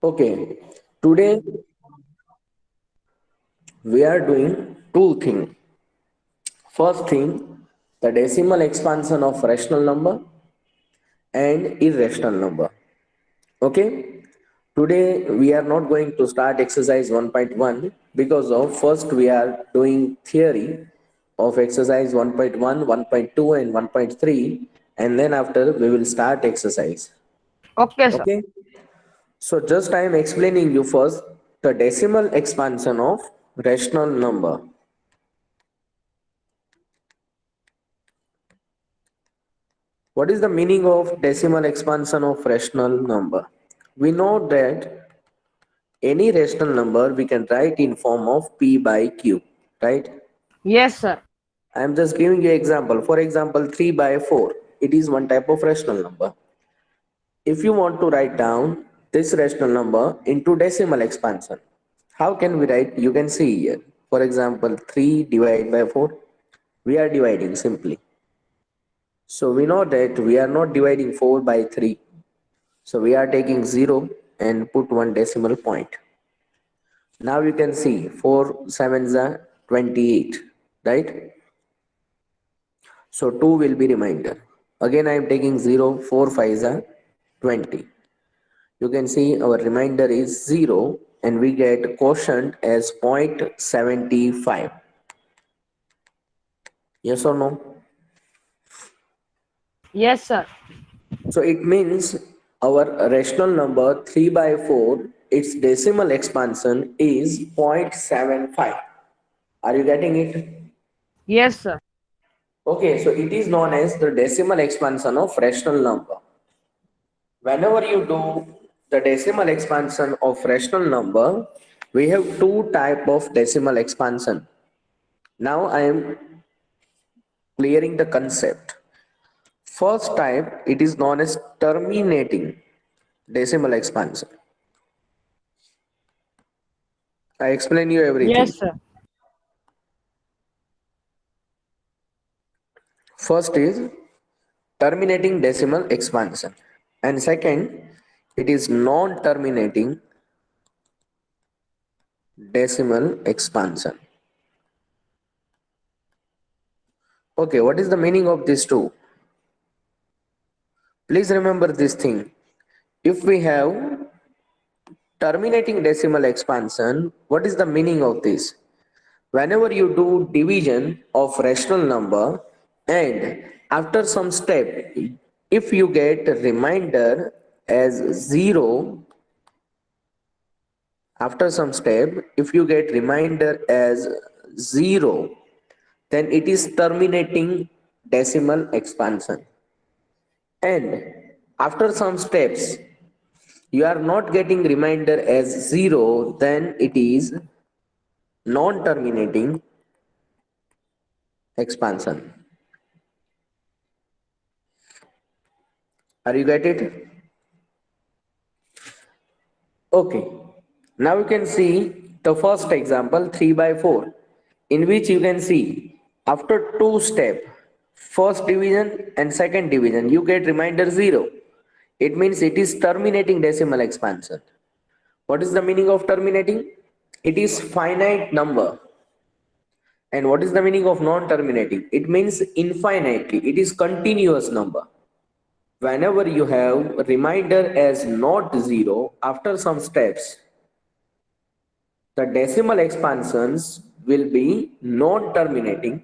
Okay, today we are doing two things. First thing, the decimal expansion of rational number and irrational number. Okay, today we are not going to start exercise 1.1 because of first we are doing theory of exercise 1.1, 1.2 and 1.3 and then after we will start exercise. Okay, sir. Okay, so just I am explaining you first the decimal expansion of rational number. What is the meaning of decimal expansion of rational number? We know that any rational number we can write in form of p by q, right? Yes, sir. I am just giving you example. For example, 3 by 4. It is one type of rational number. If you want to write down this rational number into decimal expansion, how can we write? You can see here. For example, 3 divided by 4. We are dividing simply. So we know that we are not dividing 4 by 3. So we are taking 0 and put one decimal point. Now you can see 4 sevens are 28, right? So 2 will be remainder. Again I am taking 0, 4 fives are 20. You can see our remainder is 0 and we get quotient as 0.75. Yes or no? Yes, sir. So it means our rational number 3 by 4, its decimal expansion is 0.75. Are you getting it? Yes, sir. Okay, so it is known as the decimal expansion of rational number. Whenever you do the decimal expansion of rational number, we have two type of decimal expansion. Now I am clearing the concept. First type, it is known as terminating decimal expansion. I explain you Yes, everything. sir. First is terminating decimal expansion, and second, it is non-terminating decimal expansion. Okay, what is the meaning of these two? Please remember this thing. If we have terminating decimal expansion, what is the meaning of this? Whenever you do division of rational number and after some step, if you get remainder as 0, after some step, if you get remainder as 0, then it is terminating decimal expansion. And after some steps, you are not getting remainder as 0, then it is non-terminating expansion. Are you get it? Okay. Now you can see the first example 3 by 4, in which you can see after two step, first division and second division, you get remainder 0. It means it is terminating decimal expansion. What is the meaning of terminating? It is finite number. And what is the meaning of non-terminating? It means infinitely. It is continuous number. Whenever you have reminder as not 0 after some steps, the decimal expansions will be non-terminating,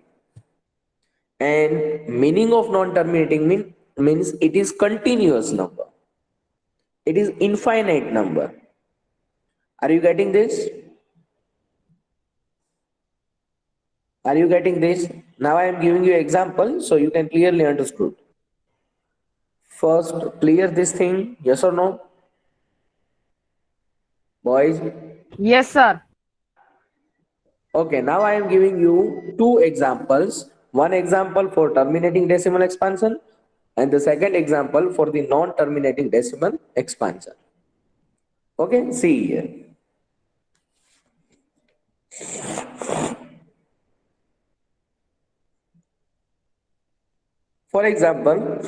and meaning of non-terminating means it is continuous number. It is infinite number. Are you getting this? Are you getting this? Now I am giving you example so you can clearly understood. First, clear this thing, yes or no, boys? Yes, sir. Okay, now I am giving you two examples. One example for terminating decimal expansion and the second example for the non-terminating decimal expansion. Okay, see here. For example,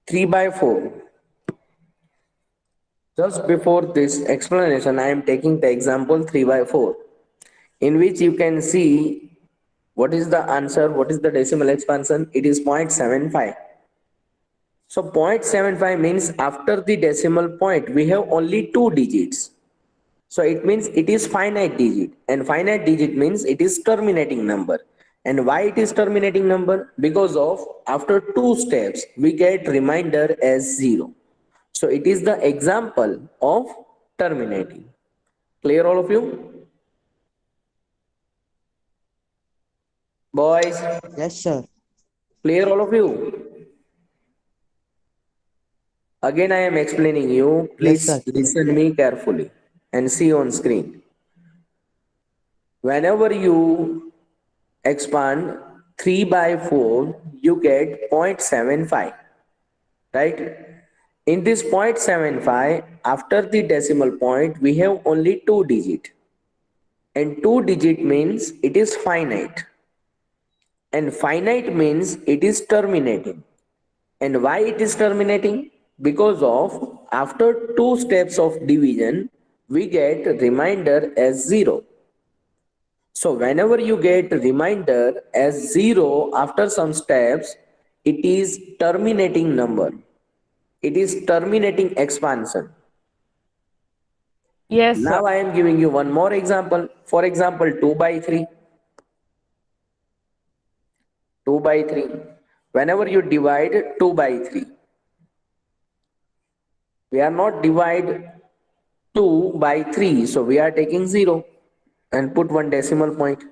3 by 4. Just before this explanation, I am taking the example 3 by 4, in which you can see what is the answer, what is the decimal expansion. It is 0.75. So 0.75 means after the decimal point, we have only two digits. So it means it is finite digit, and finite digit means it is terminating number. And why it is terminating number? Because of after two steps, we get remainder as 0. So it is the example of terminating. Clear all of you? Boys, Yes, sir. clear all of you? Again, I am explaining you. Yes, sir. Please listen me carefully and see on screen. Whenever you expand 3 by 4, you get 0.75, right? In this 0.75, after the decimal point, we have only two digit. And two digit means it is finite. And finite means it is terminating. And why it is terminating? Because of after two steps of division, we get remainder as 0. So whenever you get reminder as 0 after some steps, it is terminating number. It is terminating expansion. Yes, sir. Now I am giving you one more example. For example, 2 by 3. 2 by 3. Whenever you divide 2 by 3, we are not divide 2 by 3. So we are taking 0 and put one decimal point.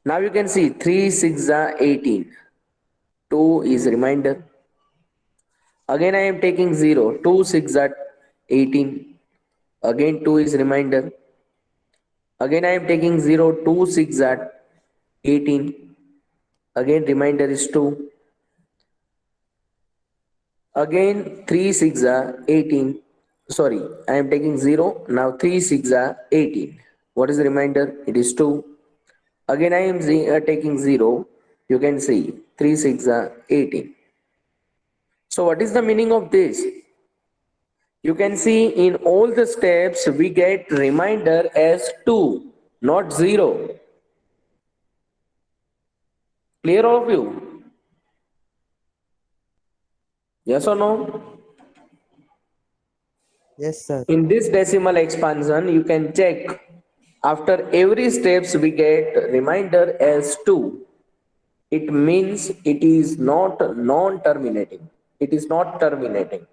Now you can see 3 6 are 18. 2 is remainder. Again I am taking 0. 2 6 are 18. Again 2 is remainder. Again I am taking 0. 2 6 are 18. Again remainder is 2. Again 3 6 are 18. Sorry, I am taking 0. Now 3 6 are 18. What is the remainder? It is 2. Again I am taking 0. You can see 3 6 are 18. So what is the meaning of this? You can see in all the steps we get reminder as 2, not 0. Clear all of you? Yes or no? Yes, sir. In this decimal expansion, you can check after every steps we get reminder as 2. It means it is not non-terminating. It is not terminating.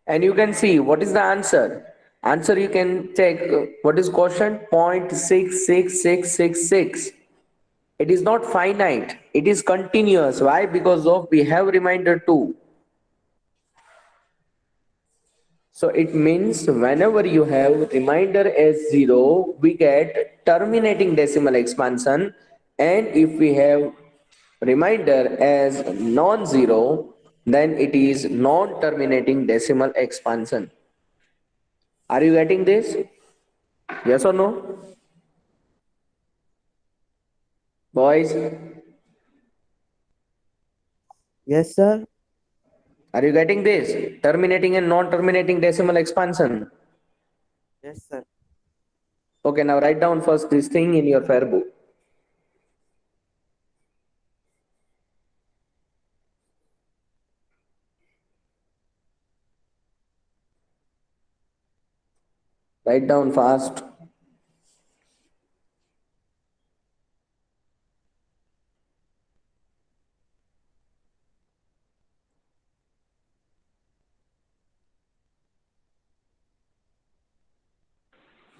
And you can see what is the answer. Answer you can check what is quotient 0.66666. It is not finite. It is continuous. Why? Because of we have reminder 2. So it means whenever you have reminder as 0, we get terminating decimal expansion. And if we have reminder as non-zero, then it is non-terminating decimal expansion. Are you getting this? Yes or no? Boys, Yes, sir. are you getting this? Terminating and non-terminating decimal expansion. Yes, sir. Okay, now write down first this thing in your fair book. Write down fast.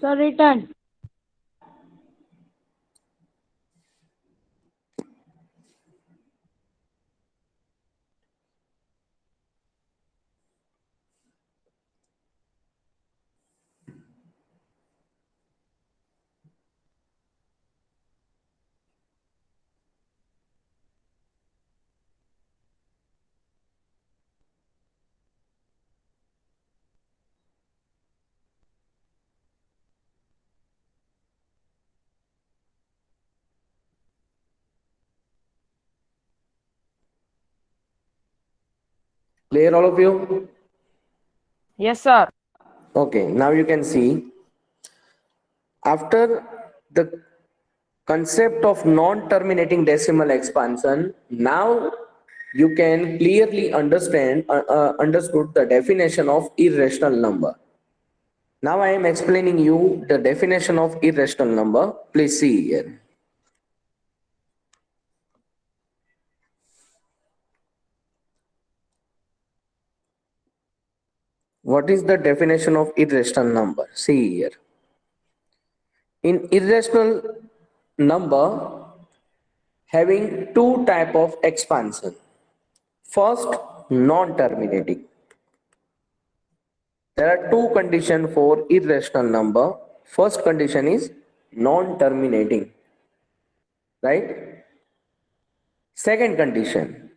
Sir, return. Clear, all of you? Yes, sir. Okay, now you can see after the concept of non-terminating decimal expansion, now you can clearly understood the definition of irrational number. Now I am explaining you the definition of irrational number. Please see here. What is the definition of irrational number? See here. In irrational number having two type of expansion. First, non-terminating. There are two conditions for irrational number. First condition is non-terminating, right? Second condition,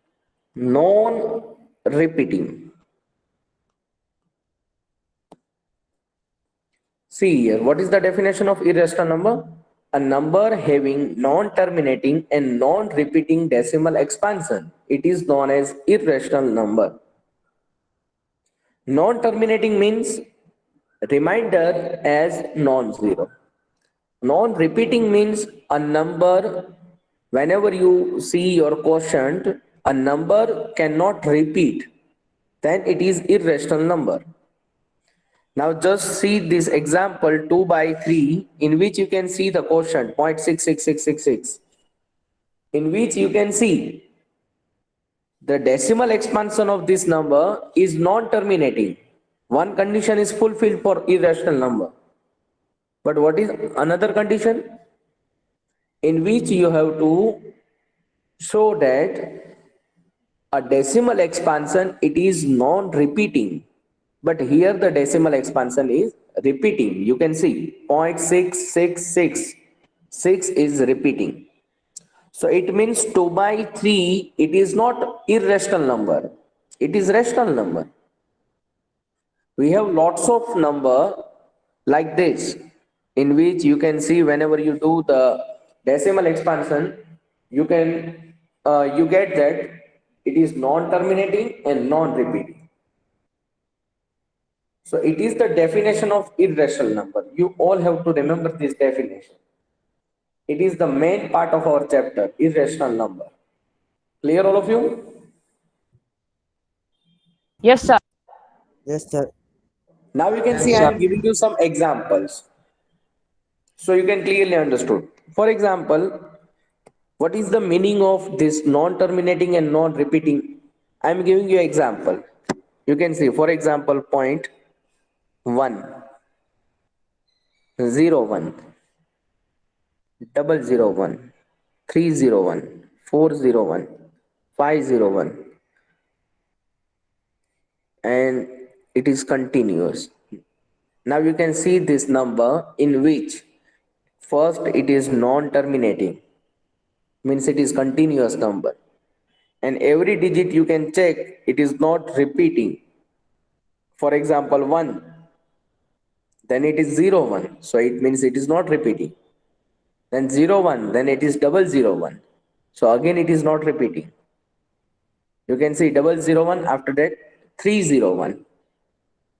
non-repeating. See here, what is the definition of irrational number? A number having non-terminating and non-repeating decimal expansion. It is known as irrational number. Non-terminating means remainder as non-zero. Non-repeating means a number, whenever you see your quotient, a number cannot repeat, then it is irrational number. Now just see this example 2 by 3 in which you can see the quotient 0.66666, in which you can see the decimal expansion of this number is non-terminating. One condition is fulfilled for irrational number. But what is another condition? In which you have to show that a decimal expansion, it is non-repeating. But here the decimal expansion is repeating. You can see 0.666. 6 is repeating. So it means 2 by 3, it is not irrational number. It is rational number. We have lots of number like this, in which you can see whenever you do the decimal expansion, you can you get that it is non-terminating and non-repeating. So it is the definition of irrational number. You all have to remember this definition. It is the main part of our chapter, irrational number. Clear, all of you? Yes, sir. Yes, sir. Now you can see Yes, I sir. am giving you some examples, so you can clearly understood. For example, what is the meaning of this non-terminating and non-repeating? I am giving you example. You can see, for example, point 1, 0, 1, 001, 301, 401, 501, and it is continuous. Now you can see this number in which first it is non-terminating, means it is continuous number, and every digit you can check it is not repeating. For example, 1, then it is 01, so it means it is not repeating. Then 01, then it is 001, so again it is not repeating. You can see 001, after that 301,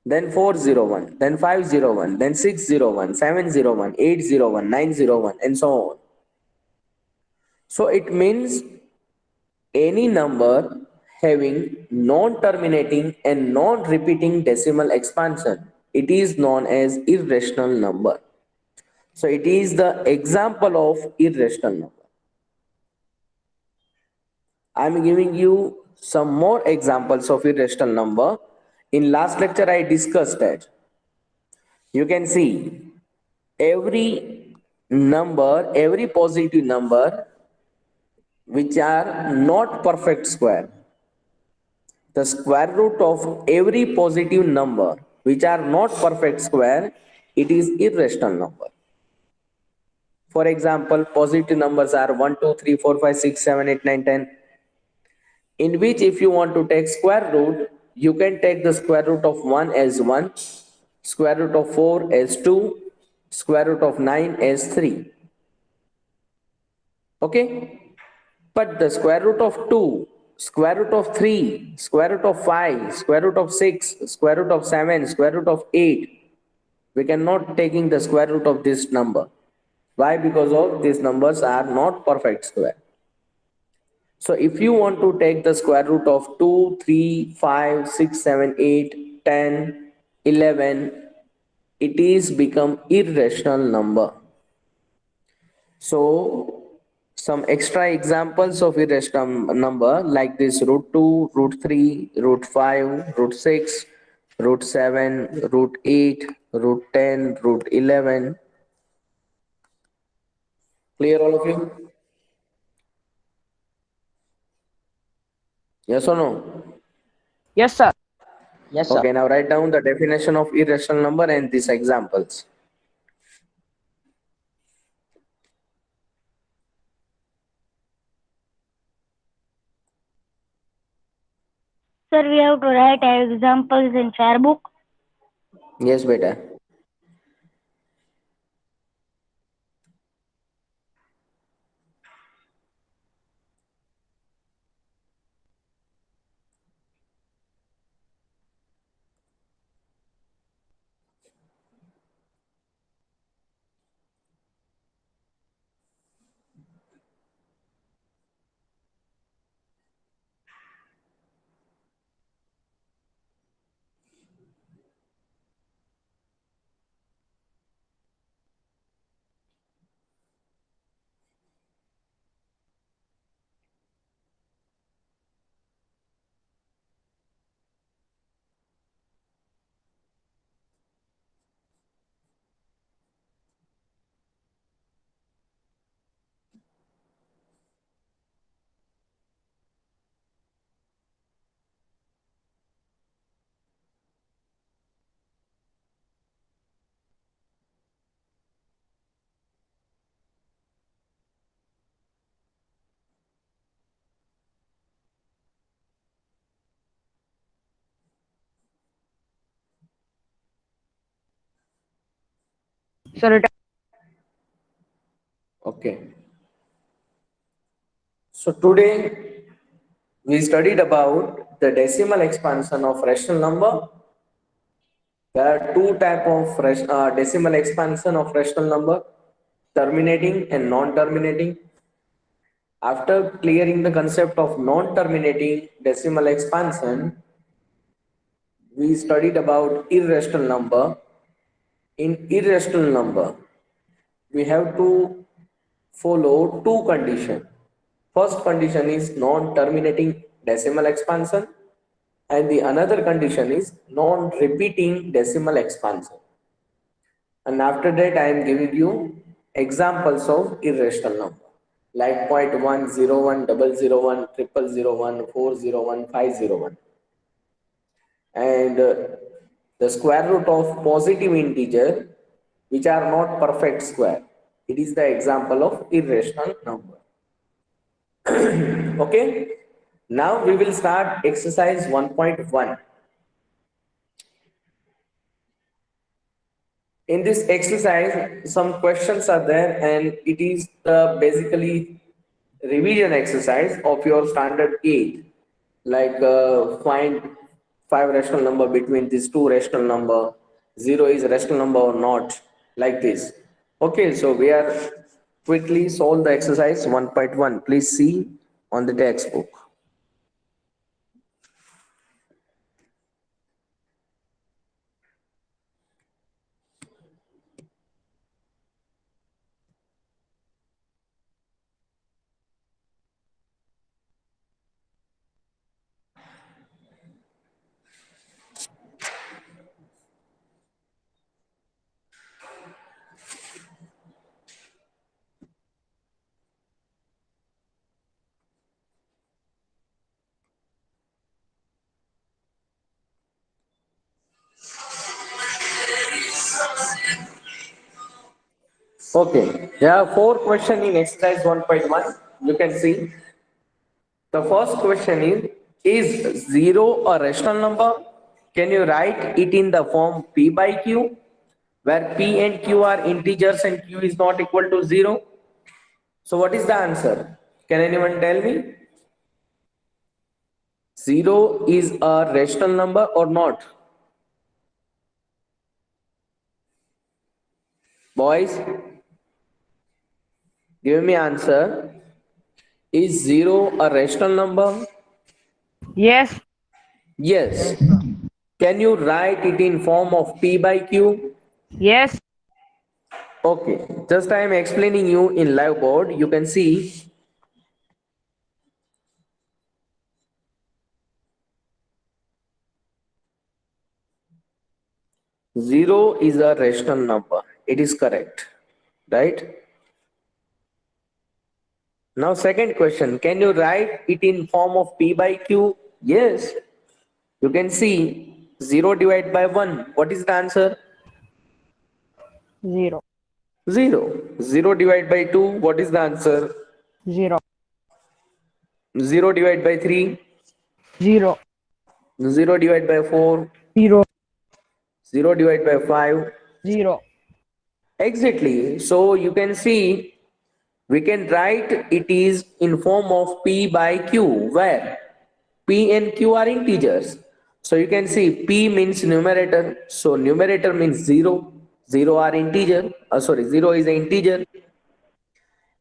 then 401, then 501, then 601, 701, 801, 901, and so on. So it means any number having non-terminating and non-repeating decimal expansion, it is known as irrational number. So it is the example of irrational number. I am giving you some more examples of irrational number. In last lecture I discussed that. You can see every number, every positive number which are not perfect square, the square root of every positive number which are not perfect square, it is irrational number. For example, positive numbers are 1, 2, 3, 4, 5, 6, 7, 8, 9, 10, in which if you want to take square root, you can take the square root of 1 as 1, square root of 4 as 2, square root of 9 as 3. Okay? But the square root of 2 square root of 3, square root of 5, square root of 6, square root of 7, square root of 8. We cannot taking the square root of this number. Why? Because of these numbers are not perfect square. So if you want to take the square root of 2, 3, 5, 6, 7, 8, 10, 11, it is become irrational number. So some extra examples of irrational number like this: root 2, root 3, root 5, root 6, root 7, root 8, root 10, root 11. Clear all of you? Yes or no? Yes, sir. Yes, sir. Okay, now write down the definition of irrational number and these examples. Sir, we have to write examples in share book. Yes, beta. Sir, Okay. So today we studied about the decimal expansion of rational number. There are two type of decimal expansion of rational number: terminating and non-terminating. After clearing the concept of non-terminating decimal expansion, we studied about irrational number. In irrational number, we have to follow two conditions. First condition is non-terminating decimal expansion, and the another condition is non-repeating decimal expansion. And after that, I am giving you examples of irrational number like 0.1, 0.1, 0.001, 0.001, 401, 501. And the square root of positive integer, which are not perfect square. It is the example of irrational number. Okay. Now we will start exercise 1.1. In this exercise, some questions are there, and it is basically revision exercise of your standard 8. Like find 5 rational number between these two rational number. 0 is a rational number or not, like this. Okay, so we are quickly solve the exercise 1.1. Please see on the textbook. Okay, there are 4 questions in exercise 1.1. You can see. The first question is 0 a rational number? Can you write it in the form P by Q, where P and Q are integers and Q is not equal to 0? So what is the answer? Can anyone tell me? 0 is a rational number or not? Boys, give me answer. Is 0 a rational number? Yes. Yes. Can you write it in form of P by Q? Yes. Okay. Just I am explaining you in live board. You can see 0 is a rational number. It is correct. Right? Now second question. Can you write it in form of P by Q? Yes. You can see 0 divided by 1. What is the answer? 0. 0. 0 divided by 2. What is the answer? 0. 0 divided by 3. 0. 0 divided by 4. 0. 0 divided by 5. 0. Exactly. So you can see we can write it is in form of P by Q, where P and Q are integers. So you can see P means numerator. So numerator means 0. 0 are integer. Sorry, 0 is an integer.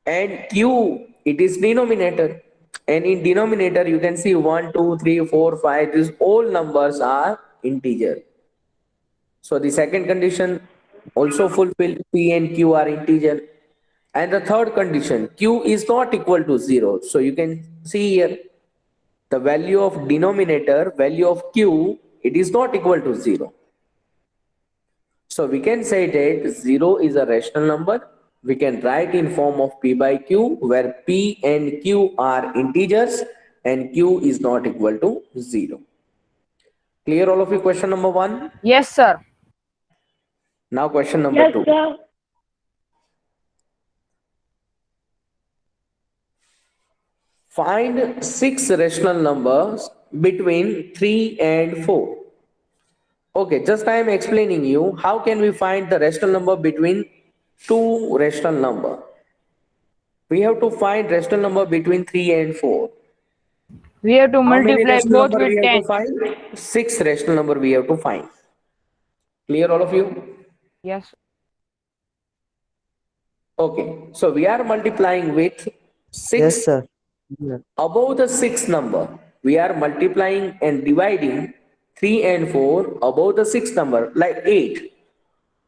And Q, it is denominator. And in denominator, you can see 1, 2, 3, 4, 5. These all numbers are integer. So the second condition also fulfilled. P and Q are integer. And the third condition, Q is not equal to 0. So you can see here the value of denominator, value of Q, it is not equal to 0. So we can say that 0 is a rational number. We can write in form of P by Q, where P and Q are integers and Q is not equal to 0. Clear all of you? Question number 1. Yes, sir. Now question number Yes, 2. sir. Find 6 rational numbers between 3 and 4. Okay, just I am explaining you how can we find the rational number between two rational number. We have to find rational number between 3 and 4. We have to How many multiply rational both number we with have 10. to find? 6 rational number we have to find. Clear all of you? Yes. Okay, so we are multiplying with 6 Yes, sir. Yeah. above the 6 number. We are multiplying and dividing 3 and 4 above the 6 number, like 8.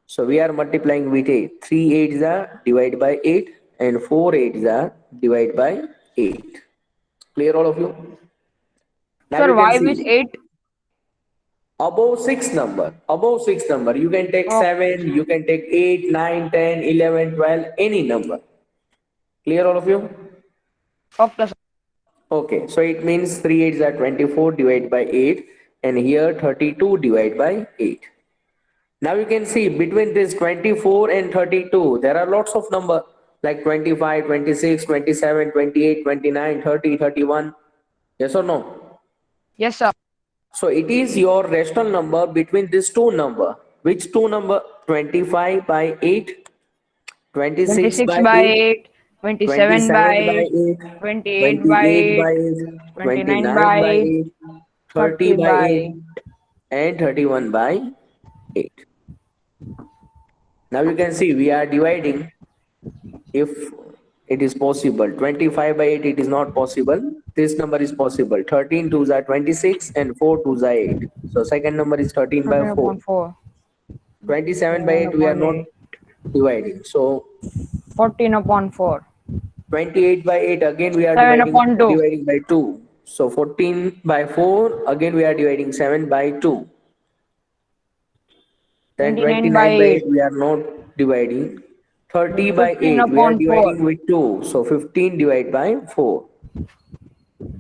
So we are multiplying with 8. 3 8s are divided by 8 and 4 8s are divided by 8. Clear all of you? Now Sir, you can why with see 8? above 6 number. Above 6 number. You can take Oh. 7, you can take 8, 9, 10, 11, 12, any number. Clear all of you? Okay, sir. Okay, so it means 3 8s are 24 divided by 8 and here 32 divided by 8. Now you can see between this 24 and 32, there are lots of number like 25, 26, 27, 28, 29, 30, 31. Yes or no? Yes, sir. So it is your rational number between these two number. Which two number? 25 by 8, 26 26 by by 8, 8, 27 by 27 by 8, 8, 28 by 28 by 8, 8, 29 29 by by 8, 30 30 by by 8, and 31 by 8. Now you can see we are dividing if it is possible. 25 by 8 it is not possible. This number is possible. 13 twos are 26 and 4 twos are 8. So second number is 13 by 13 4. upon 4, 27 by 7 8 we are upon not 8, dividing. So 14 upon 4, 28 by 8 again we are 7 upon 2, dividing by 2. So 14 by 4 again we are dividing 7 by 2. Then 29 by 29 by 8 8, we are not dividing. 30 then by 15 8 we are upon 4. dividing with 2. So 15 divided by 4.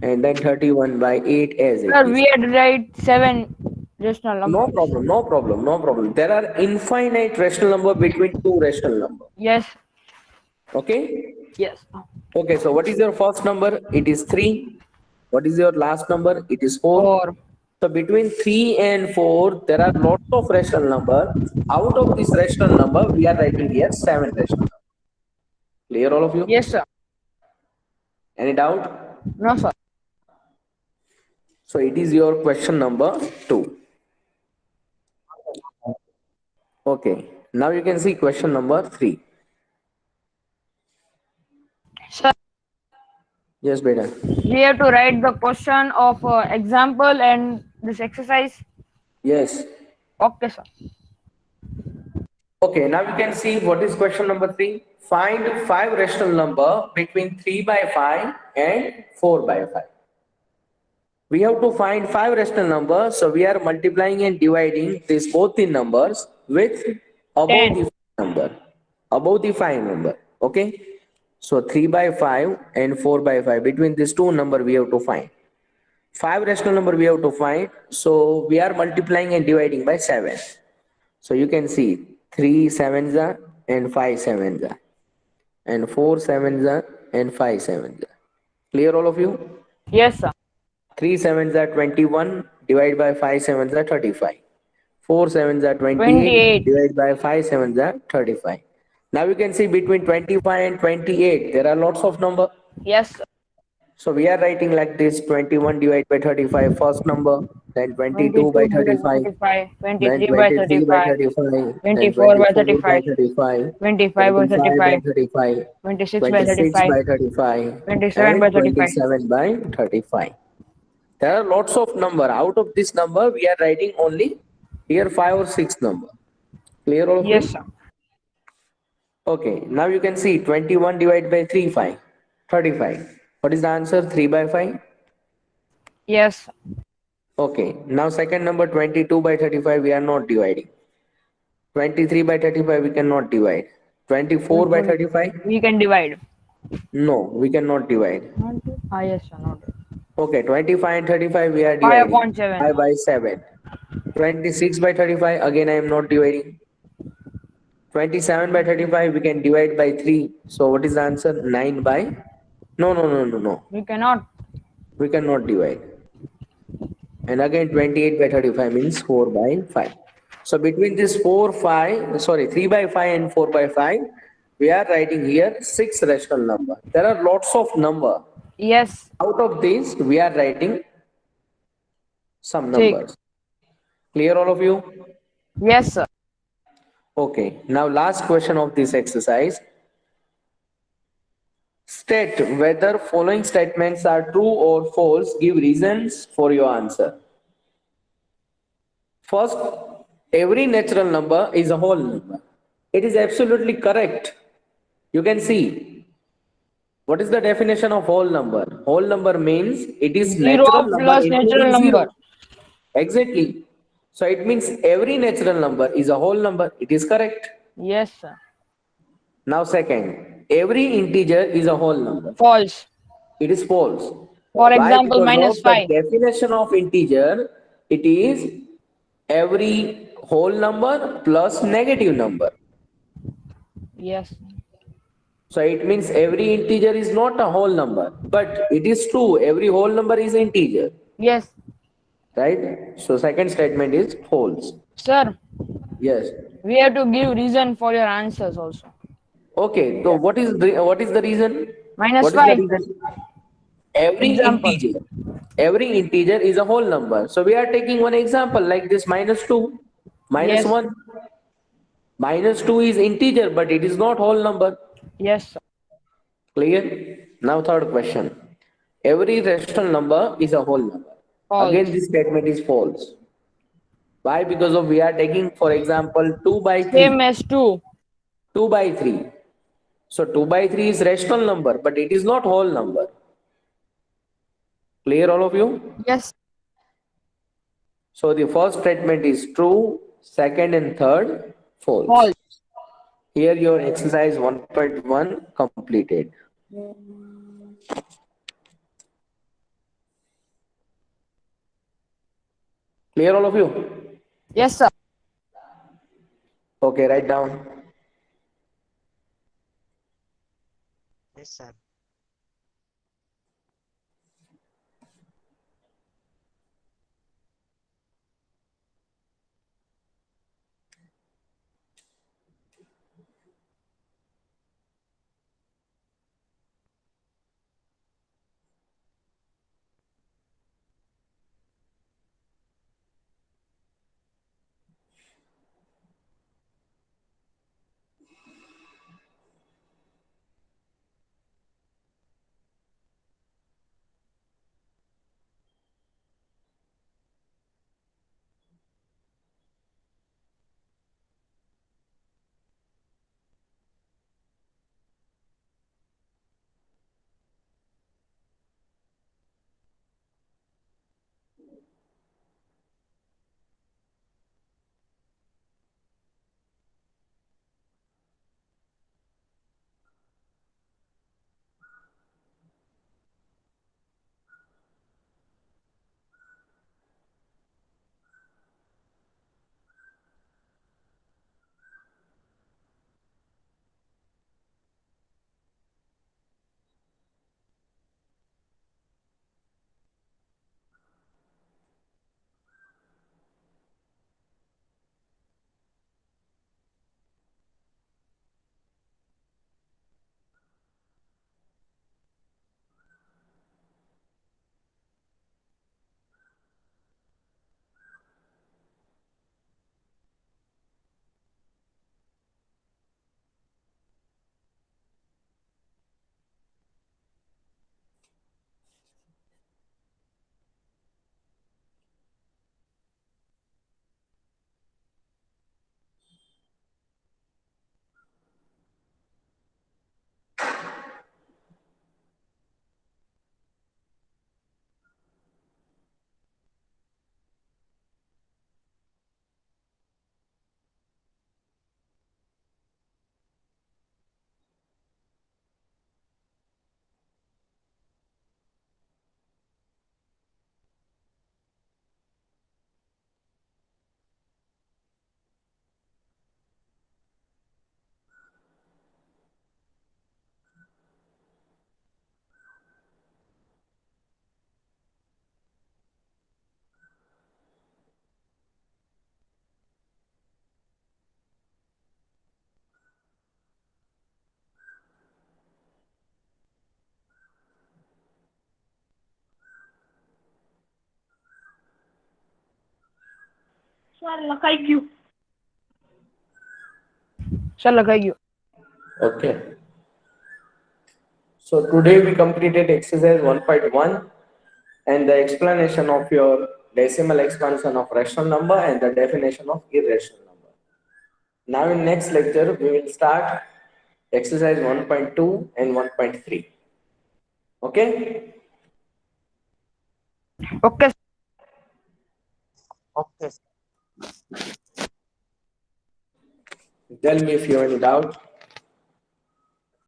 And then 31 by 8 as it Sir, is. we had to write 7 rational No numbers. problem, no problem, no problem. There are infinite rational number between two rational number. Yes. Okay? Yes. Okay, so what is your first number? It is 3. What is your last number? It is 4. 4. So between 3 and 4, there are lots of rational number. Out of this rational number, we are writing here 7 rational number. Clear all of you? Yes, sir. Any doubt? No, sir. So it is your question number 2. Okay. Now you can see question number 3. Sir, Yes, beta. we have to write the question of example and this exercise. Yes. Okay, sir. Okay, now you can see what is question number 3. Find 5 rational number between 3 by 5 and 4 by 5. We have to find 5 rational numbers, so we are multiplying and dividing these both the numbers with above 10. the number. Above the 5 number. Okay. So 3 by 5 and 4 by 5. Between these two number we have to find. 5 rational number we have to find. So we are multiplying and dividing by 7. So you can see 3 sevens are and 5 sevens are and 4 sevens are and 5 sevens are. Clear all of you? Yes, sir. 3 sevens are 21 divided by 5 sevens are 35. 4 sevens are 28 28. divided by 5 sevens are 35. Now you can see between 25 and 28 there are lots of number. Yes, sir. So we are writing like this: 21 divided by 35 first number, then 22 by 22 by 35, 25, then 23 by 23 by 35, 35, then 24 by 24 by 35, 35, 25 by 25 by 35, 35, 26 by 26 35, by 35, 27 by and 35. 27 by 35. There are lots of number. Out of this number, we are writing only here 5 or 6 number. Clear all of Yes, you? sir. Okay, now you can see 21 divided by 3, 5, 35. What is the answer? 3 by 5. Yes, sir. Okay, now second number 22 by 35 we are not dividing. 23 by 35 we cannot divide. 24 by 35? We can divide. No, we cannot divide. Not do? Ah, yes, sir. Not do. Okay, 25 and 35 we are 5 dividing. upon 7. 5 by 7. 26 by 35 again I am not dividing. 27 by 35 we can divide by 3. So what is the answer? 9 by? No. We cannot. We cannot divide. And again 28 by 35 means 4 by 5. So between this 3 by 5 and 4 by 5, we are writing here 6 rational number. There are lots of number. Yes. Out of these, we are writing some 6. numbers. Clear all of you? Yes, sir. Okay. Now last question of this exercise. State whether following statements are true or false. Give reasons for your answer. First, every natural number is a whole number. It is absolutely correct. You can see. What is the definition of whole number? Whole number means it is 0 natural number plus natural including zero. number. Exactly. So it means every natural number is a whole number. It is correct. Yes, sir. Now second, every integer is a whole number. False. It is false. For Why? example, Because minus of the 5. definition of integer, it is every whole number plus negative number. Yes. So it means every integer is not a whole number, but it is true, every whole number is integer, Yes. right? So second statement is false. Sir, Yes. we have to give reason for your answers also. Okay. So what is the reason? Minus What is the 5. reason? Every Example. integer is a whole number. So we are taking one example like this: -2, Yes. -1. -2 is integer, but it is not whole number. Yes, sir. Clear? Now third question. Every rational number is a whole number. False. Again, this statement is false. Why? Because of we are taking, for example, 2 by 3. Same as 2. 2 by 3. So 2 by 3 is rational number, but it is not whole number. Clear all of you? Yes. So the first statement is true, second and third false. False. Here your exercise 1.1 completed. Clear all of you? Yes, sir. Okay, write down. Yes, sir. Sir, लगाई गयो. Okay. So today we completed exercise 1.1 and the explanation of your decimal expansion of rational number and the definition of irrational number. Now in next lecture we will start exercise 1.2 and 1.3. Okay? Okay. Okay. Tell me if you have any doubt.